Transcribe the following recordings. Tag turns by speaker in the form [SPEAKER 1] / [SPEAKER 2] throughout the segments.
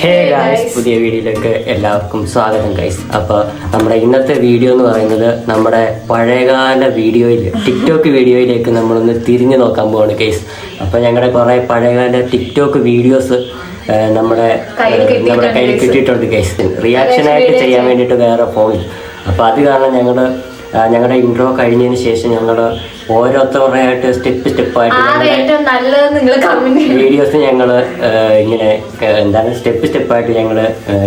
[SPEAKER 1] Hey guys, പുതിയ വീഡിയോയിലേക്ക് എല്ലാവർക്കും സ്വാഗതം ഗൈസ്. അപ്പോൾ നമ്മുടെ ഇന്നത്തെ വീഡിയോ എന്ന് പറയുന്നത് നമ്മുടെ പഴയകാല വീഡിയോയിൽ ടിക്ടോക്ക് വീഡിയോയിലേക്ക് നമ്മളൊന്ന് തിരിഞ്ഞു നോക്കാൻ പോവാണ് ഗൈസ്. അപ്പോൾ ഞങ്ങളുടെ കുറേ പഴയകാല ടിക്ടോക്ക് വീഡിയോസ് നമ്മുടെ കയ്യിൽ കിട്ടിയിട്ടുണ്ട് ഗൈസ്, റിയാക്ഷനായിട്ട് ചെയ്യാൻ വേണ്ടിയിട്ട് വേറെ ഫോണിൽ. അപ്പോൾ അത് കാരണം ഞങ്ങളുടെ ഇൻട്രോ കഴിഞ്ഞതിന് ശേഷം ഞങ്ങൾ ഓരോരുത്തരായിട്ട് സ്റ്റെപ്പായിട്ട് വീഡിയോസ് ഞങ്ങൾ ഇങ്ങനെ എന്താണ് സ്റ്റെപ്പായിട്ട് ഞങ്ങൾ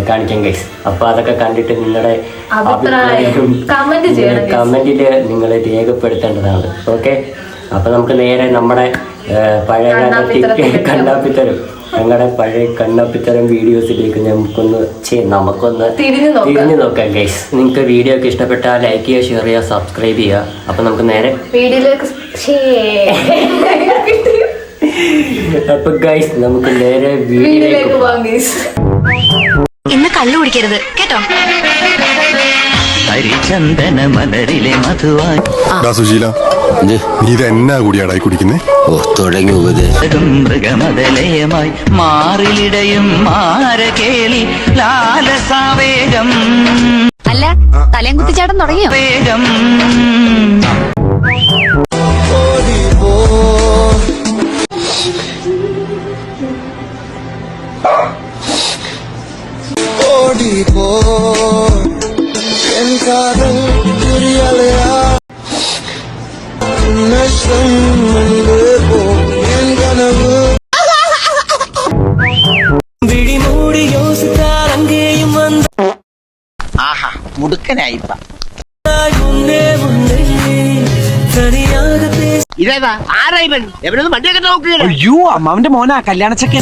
[SPEAKER 1] കാണിക്കാം ഗൈസ്. അപ്പോൾ അതൊക്കെ കണ്ടിട്ട് നിങ്ങളുടെ അഭിപ്രായം കമന്റിൽ നിങ്ങൾ രേഖപ്പെടുത്തേണ്ടതാണ്. ഓക്കെ, അപ്പോൾ നമുക്ക് നേരെ നമ്മുടെ പഴയകാല കണ്ണാപ്പിത്തരം ഞങ്ങളുടെ പഴയ കണ്ണാപ്പിത്തരം വീഡിയോസിലേക്ക് നമുക്കൊന്ന് തിരിഞ്ഞു നോക്കാം ഗൈസ്. നിങ്ങൾക്ക് വീഡിയോ ഒക്കെ ഇഷ്ടപ്പെട്ടാൽ ലൈക്ക് ചെയ്യുക, ഷെയർ ചെയ്യുക, സബ്സ്ക്രൈബ് ചെയ്യുക. അപ്പൊ നമുക്ക് നേരെ വീഡിയോയിലേക്ക് അപ്പൊ ഗൈസ് നമുക്ക് നേരെ വീഡിയോയിലേക്ക് പോകാം ഗൈസ്.
[SPEAKER 2] ഇന്ന് കള്ളു കുടിക്കരുത് കേട്ടോ.
[SPEAKER 3] ഹരിചന്ദന മലരിലെ മധുവായി
[SPEAKER 4] സുശീല, നീ ഇതെന്നാ കൂടിയാടായി കുടിക്കുന്നേ?
[SPEAKER 3] തുടങ്ങി ഉപദേശം മൃഗമതലയമായി മാറിലിടയും മാരകേളി ലാലസാവേഗം.
[SPEAKER 2] അല്ല, തലയും കുത്തിച്ചാട്ടം തുടങ്ങിയോ?
[SPEAKER 3] വേഗം മുടുക്കനായിപ്പ ഇതേതാ ആരാ ഇവൻ? എവനൊന്നും വണ്ടിയൊക്കെ നോക്കുക.
[SPEAKER 5] അയ്യോ, അമ്മാവന്റെ മോനാ കല്യാണച്ചക്കൻ.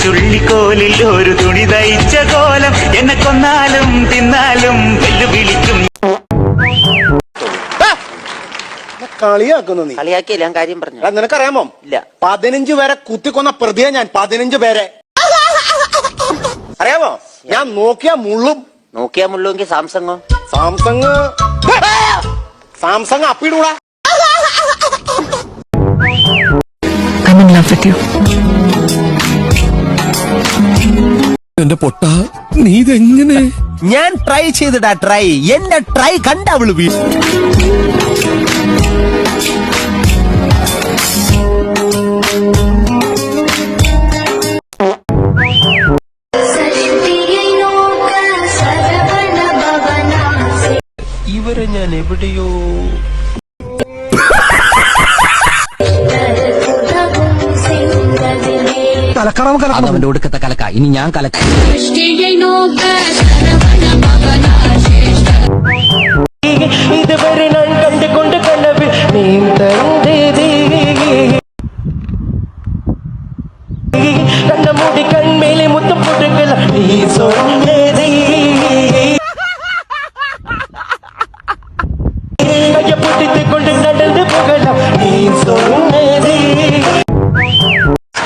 [SPEAKER 3] ചുള്ളിക്കോലിൽ ഒരു തുണി തയ്ച്ച കോലം എന്നെ കൊന്നാലും തിന്നാലും വെല്ലുവിളിക്കും.
[SPEAKER 6] കളിയാക്കുന്നു നീ?
[SPEAKER 3] കളിയാക്കിയില്ല, കാര്യം പറഞ്ഞു.
[SPEAKER 6] നിനക്കറിയാമോ?
[SPEAKER 3] ഇല്ല.
[SPEAKER 6] 15 പേരെ കുത്തിക്കൊന്ന പ്രതിയെ ഞാൻ. 15 പേരെ അറിയാമോ? ഞാൻ നോക്കിയാ മുള്ളുമെങ്കിൽ സാംസങ് അപ്പിടൂടാ.
[SPEAKER 4] എന്റെ പൊട്ട, നീ ഇതെങ്ങനെ?
[SPEAKER 5] ഞാൻ ട്രൈ ചെയ്തിടാ. എന്റെ ട്രൈ കണ്ട അവള് വീ.
[SPEAKER 6] ഇവരെ ഞാൻ എവിടെയോ
[SPEAKER 5] അവന്റെ ഒടുക്കത്തെ കലക്ക. ഇനി ഞാൻ കലക്ക.
[SPEAKER 6] ഇതുവരെ ഞാൻ കണ്ടുകൊണ്ട് കനവിൽ നീ കണ്ട മൂടി കൺമേലെ മുത്തം പൊട്ടുകൾ നീ സൊന്നതേ പൊട്ടിക്കൊണ്ട് നടന്ന് പോകലാം നീ സൊന്നതേ.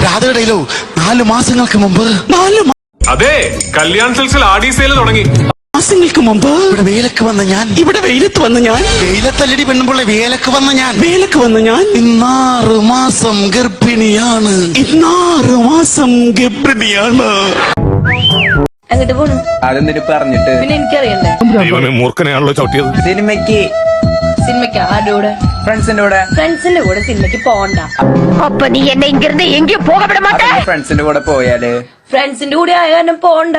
[SPEAKER 4] രാധയുടെയിലോ 4 മാസങ്ങൾക്ക് മുമ്പ്
[SPEAKER 7] അതെ, കല്യാൺ സിൽക്സിൽ ആഡി സെയിൽ തുടങ്ങി.
[SPEAKER 4] മാസങ്ങൾക്ക് മുമ്പ് ഇവിടെ വെയിലത്ത് വന്ന ഞാൻ വെയിലത്തല്ലടി പെണ്ണുമ്പോൾ വേലക്ക് വന്ന ഞാൻ 6 മാസം ഗർഭിണിയാണ്.
[SPEAKER 2] അങ്ങോട്ട് പോണു.
[SPEAKER 5] അതെന്തിനു പറഞ്ഞിട്ട്
[SPEAKER 2] പിന്നെ എനിക്കറിയണ്ടേ
[SPEAKER 7] മൂർഖനെയാണല്ലോ ചവിട്ടിയത്.
[SPEAKER 5] സിനിമയ്ക്ക്
[SPEAKER 2] ആരുടെ കൂടെ?
[SPEAKER 5] ഫ്രണ്ട്സിന്റെ കൂടെ
[SPEAKER 2] സിനിമയ്ക്ക് പോണ്ട.
[SPEAKER 8] അപ്പൊ നീ എന്നെ ഇങ്ങിരുന്ന് എങ്കിലും പോകപ്പെട മാട്ടേ.
[SPEAKER 5] ഫ്രണ്ട്സിന്റെ കൂടെ പോയാല്
[SPEAKER 2] ഫ്രണ്ട്സിന്റെ കൂടെ ആയ കാരണം പോണ്ട.